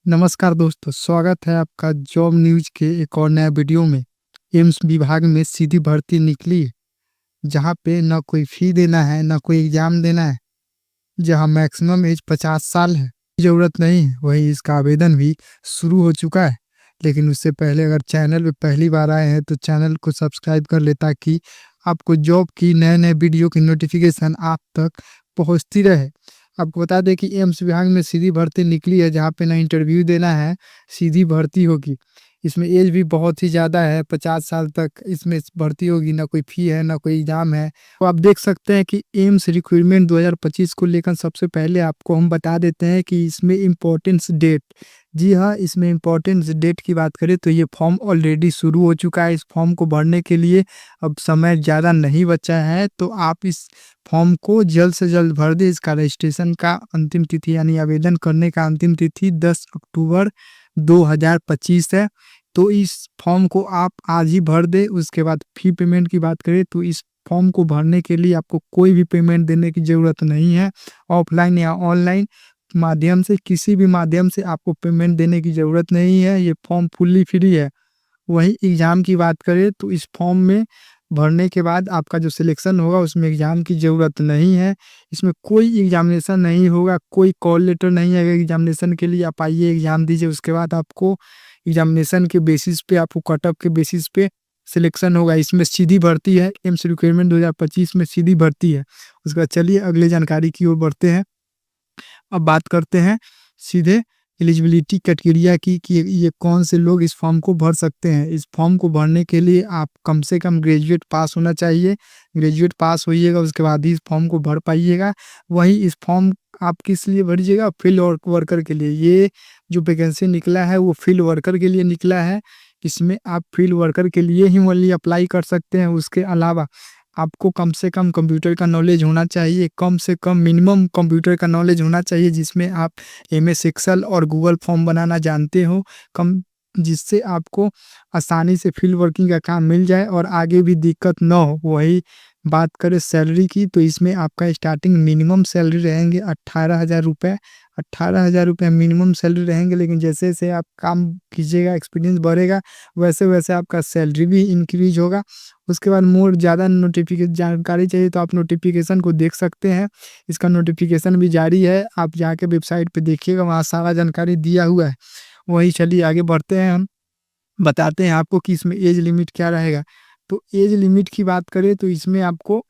नमस्कार दोस्तों, स्वागत है आपका जॉब न्यूज़ के एक और नया वीडियो में। एम्स विभाग में सीधी भर्ती निकली है, जहाँ पे ना कोई फ़ी देना है, ना कोई एग्ज़ाम देना है, जहाँ मैक्सिमम एज 50 साल है। ज़रूरत नहीं है, वहीं इसका आवेदन भी शुरू हो चुका है। लेकिन उससे पहले अगर चैनल पे पहली बार आए हैं, तो चैनल को सब्सक्राइब कर लें ताकि आपको जॉब की नए-नए वीडियो की नोटिफ़िकेशन आप तक पहुँचती रहे। आपको बता दें कि एम्स विभाग में सीधी भर्ती निकली है, जहाँ पे ना इंटरव्यू देना है, सीधी भर्ती होगी। इसमें एज भी बहुत ही ज़्यादा है, 50 साल तक इसमें भर्ती होगी, ना कोई फ़ी है, ना कोई एग्ज़ाम है। तो आप देख सकते हैं कि एम्स रिक्रूटमेंट 2025 को लेकर सबसे पहले आपको हम बता देते हैं कि इसमें इम्पोर्टेंस डेट। जी हाँ, इसमें इम्पोर्टेंस डेट की बात करें तो ये फॉर्म ऑलरेडी शुरू हो चुका है। इस फॉर्म को भरने के लिए अब समय ज़्यादा नहीं बचा है, तो आप इस फॉर्म को जल्द से जल्द भर दें। इसका रजिस्ट्रेशन का अंतिम तिथि यानी आवेदन करने का अंतिम तिथि 10 अक्टूबर 2025 है। तो इस फॉर्म को आप आज ही भर दें। उसके बाद फ़ी पेमेंट की बात करें तो इस फॉर्म को भरने के लिए आपको कोई भी पेमेंट देने की ज़रूरत नहीं है। ऑफ़लाइन या ऑनलाइन माध्यम से, किसी भी माध्यम से आपको पेमेंट देने की ज़रूरत नहीं है। ये फॉर्म फुल्ली फ्री है। वहीं एग्ज़ाम की बात करें तो इस फॉर्म में भरने के बाद आपका जो सिलेक्शन होगा उसमें एग्ज़ाम की ज़रूरत नहीं है। इसमें कोई एग्ज़ामिनेशन नहीं होगा, कोई कॉल लेटर नहीं आएगा एग्ज़ामिनेशन के लिए। आप आइए एग्ज़ाम दीजिए, उसके बाद आपको एग्ज़ामिनेशन के बेसिस पे, आपको कट ऑफ के बेसिस पे सिलेक्शन होगा। इसमें सीधी भर्ती है, एम्स रिक्रूटमेंट 2025 में सीधी भर्ती है। उसके बाद चलिए अगली जानकारी की ओर बढ़ते हैं। अब बात करते हैं सीधे एलिजिबिलिटी क्राइटेरिया की कि ये कौन से लोग इस फॉर्म को भर सकते हैं। इस फॉर्म को भरने के लिए आप कम से कम ग्रेजुएट पास होना चाहिए। ग्रेजुएट पास होइएगा, उसके बाद ही इस फॉर्म को भर पाइएगा। वहीं इस फॉर्म आप किस लिए भरिएगा? फील्ड वर्कर के लिए। ये जो वैकेंसी निकला है वो फील्ड वर्कर के लिए निकला है। इसमें आप फील्ड वर्कर के लिए ही ओनली अप्लाई कर सकते हैं। उसके अलावा आपको कम से कम कंप्यूटर का नॉलेज होना चाहिए, कम से कम मिनिमम कंप्यूटर का नॉलेज होना चाहिए, जिसमें आप एमएस एक्सेल और गूगल फॉर्म बनाना जानते हो, कम जिससे आपको आसानी से फील्ड वर्किंग का काम मिल जाए और आगे भी दिक्कत ना हो। वही बात करें सैलरी की तो इसमें आपका स्टार्टिंग मिनिमम सैलरी रहेंगे 18,000 रुपये। 18,000 रुपये मिनिमम सैलरी रहेंगे, लेकिन जैसे-जैसे आप काम कीजिएगा, एक्सपीरियंस बढ़ेगा, वैसे-वैसे आपका सैलरी भी इंक्रीज़ होगा। उसके बाद मोर ज़्यादा जानकारी चाहिए तो आप नोटिफ़िकेशन को देख सकते हैं। इसका नोटिफ़िकेशन भी जारी है, आप जाके वेबसाइट पे देखिएगा, वहाँ सारा जानकारी दिया हुआ है। वहीं चलिए आगे बढ़ते हैं हम, बताते हैं आपको कि इसमें एज लिमिट क्या रहेगा। तो एज लिमिट की बात करें तो इसमें आपको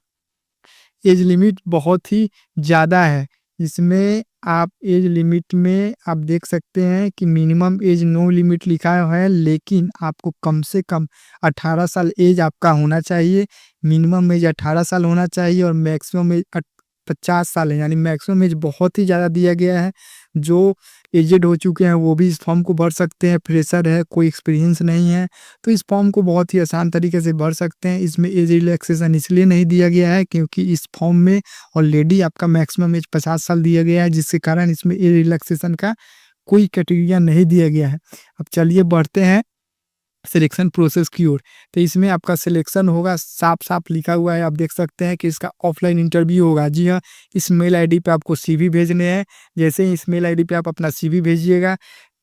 एज लिमिट बहुत ही ज़्यादा है। इसमें आप एज लिमिट में आप देख सकते हैं कि मिनिमम एज नो लिमिट लिखा है, लेकिन आपको कम से कम 18 साल एज आपका होना चाहिए। मिनिमम एज 18 साल होना चाहिए और मैक्सिमम एज 50 साल है, यानी मैक्सिमम एज बहुत ही ज़्यादा दिया गया है। जो एजेड हो चुके हैं वो भी इस फॉर्म को भर सकते हैं, फ्रेशर है, कोई एक्सपीरियंस नहीं है, तो इस फॉर्म को बहुत ही आसान तरीके से भर सकते हैं। इसमें एज रिलैक्सेशन इसलिए नहीं दिया गया है क्योंकि इस फॉर्म में ऑलरेडी आपका मैक्सिमम एज 50 साल दिया गया है, जिसके कारण इसमें एज रिलैक्सेशन का कोई क्राइटेरिया नहीं दिया गया है। अब चलिए बढ़ते हैं सिलेक्शन प्रोसेस की ओर। तो इसमें आपका सिलेक्शन होगा, साफ-साफ लिखा हुआ है, आप देख सकते हैं कि इसका ऑफ़लाइन इंटरव्यू होगा। जी हाँ, इस मेल आईडी पे आपको सीवी भेजने हैं। जैसे ही इस मेल आईडी पे आप अपना सीवी भेजिएगा,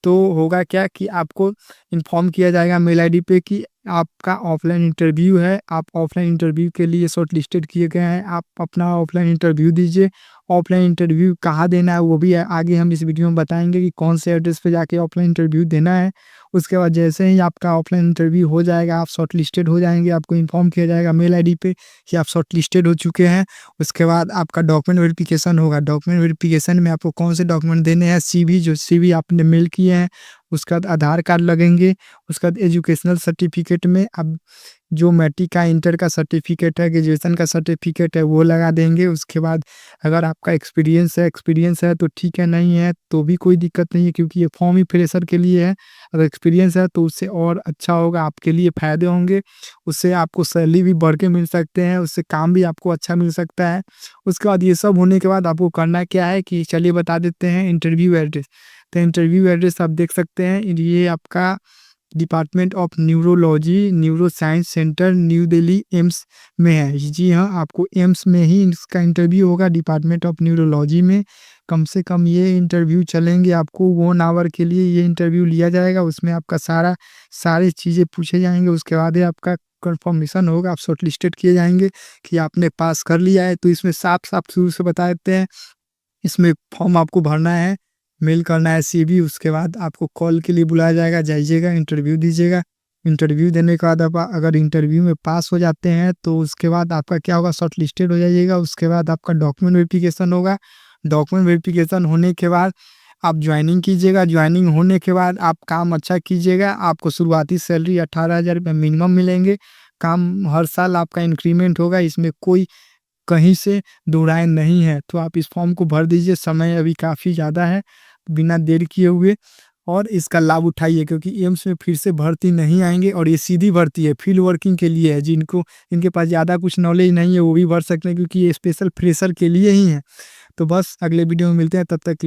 तो होगा क्या कि आपको इन्फॉर्म किया जाएगा मेल आईडी पे कि आपका ऑफ़लाइन इंटरव्यू है। आप ऑफ़लाइन इंटरव्यू के लिए शॉर्टलिस्टेड किए गए हैं। आप अपना ऑफ़लाइन इंटरव्यू दीजिए। ऑफ़लाइन इंटरव्यू कहाँ देना है वो भी आगे हम इस वीडियो में बताएँगे कि कौन से एड्रेस पे जाके ऑफ़लाइन इंटरव्यू देना है। उसके बाद जैसे ही आपका ऑफ़लाइन इंटरव्यू हो जाएगा, आप शॉर्टलिस्टेड हो जाएँगे, आपको इन्फॉर्म किया जाएगा मेल आईडी पे कि आप शॉर्टलिस्टेड हो चुके हैं। उसके बाद आपका डॉक्यूमेंट वेरिफ़िकेशन होगा। डॉक्यूमेंट वेरिफ़िकेशन में आपको कौन से डॉक्यूमेंट देने हैं, सीवी जो सीवी आपने मेल किए हैं, उसके बाद आधार कार्ड लगेंगे। उसके बाद एजुकेशनल सर्टिफ़िकेट में अब जो मैट्रिक का, इंटर का सर्टिफ़िकेट है, ग्रेजुएशन का सर्टिफ़िकेट है, वो लगा देंगे। उसके बाद अगर आपका एक्सपीरियंस है तो ठीक है, नहीं है तो भी कोई दिक्कत नहीं है क्योंकि ये फॉर्म ही फ्रेशर के लिए है। अगर एक्सपीरियंस है तो उससे और अच्छा होगा, आपके लिए फ़ायदे होंगे। उससे आपको सैलरी भी बढ़ के मिल सकते हैं, उससे काम भी आपको अच्छा मिल सकता है। उसके बाद ये सब होने के बाद आपको करना क्या है कि चलिए बता देते हैं इंटरव्यू एड्रेस। तो इंटरव्यू एड्रेस आप देख सकते हैं, ये आपका department of neurology neuro science centre new Delhi AIIMS में है। जी हाँ, आपको एम्स में ही इसका इंटरव्यू होगा, डिपार्टमेंट ऑफ न्यूरोलॉजी में। कम से कम ये इंटरव्यू चलेंगे, आपको 1 आवर के लिए ये इंटरव्यू लिया जाएगा। उसमें आपका सारी चीज़ें पूछे जाएँगे, उसके बाद ही आपका कन्फर्मेशन होगा, आप शॉर्टलिस्टेड किए जाएँगे कि आपने पास कर लिया है। तो इसमें साफ-साफ शुरू से बता देते हैं, इसमें फॉर्म आपको भरना है, मेल करना है सीवी, उसके बाद आपको कॉल के लिए बुलाया जाएगा, जाइएगा, इंटरव्यू दीजिएगा। इंटरव्यू देने के बाद आप अगर इंटरव्यू में पास हो जाते हैं तो उसके बाद आपका क्या होगा, शॉर्टलिस्टेड हो जाइएगा। उसके बाद आपका डॉक्यूमेंट वेरिफिकेशन होगा। डॉक्यूमेंट वेरिफिकेशन होने के बाद आप ज्वाइनिंग कीजिएगा। ज्वाइनिंग होने के बाद आप काम अच्छा कीजिएगा, आपको शुरुआती सैलरी 18,000 रुपये मिनिमम मिलेंगे। काम हर साल आपका इंक्रीमेंट होगा, इसमें कोई कहीं से दो राय नहीं है। तो आप इस फॉर्म को भर दीजिए, समय अभी काफ़ी ज़्यादा है, बिना देर किए हुए और इसका लाभ उठाइए, क्योंकि एम्स में फिर से भर्ती नहीं आएँगे और ये सीधी भर्ती है, फील्ड वर्किंग के लिए है। जिनके पास ज़्यादा कुछ नॉलेज नहीं है वो भी भर सकते हैं, क्योंकि ये स्पेशल फ्रेशर के लिए ही है। तो बस अगले वीडियो में मिलते हैं, तब तक के लिए